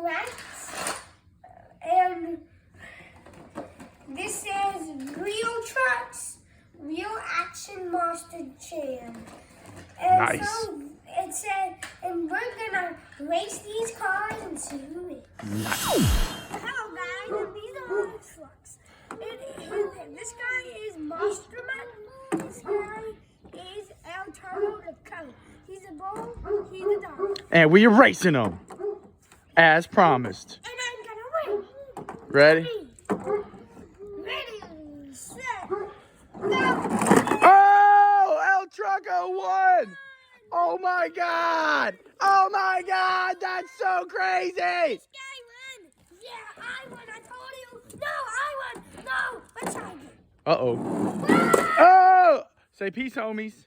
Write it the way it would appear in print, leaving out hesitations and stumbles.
Rex. And this is Real Trucks, Real Action Monster Jam. And Nice. so it said, and we're gonna race these cars and see who wins. Nice. Hello guys, and these are our trucks. And this guy is Monster Man. This guy is El Turbo the Coat. He's a bull, he's a dog. And we are racing them, as promised. And I'm gonna win. Ready? Ready, set, go. Oh, El Trucko won! Oh my God! Oh my God! That's so crazy! This guy won. Yeah, I won. I told you. No, I won. No, let's try again. Uh-oh. Oh! Say peace, homies.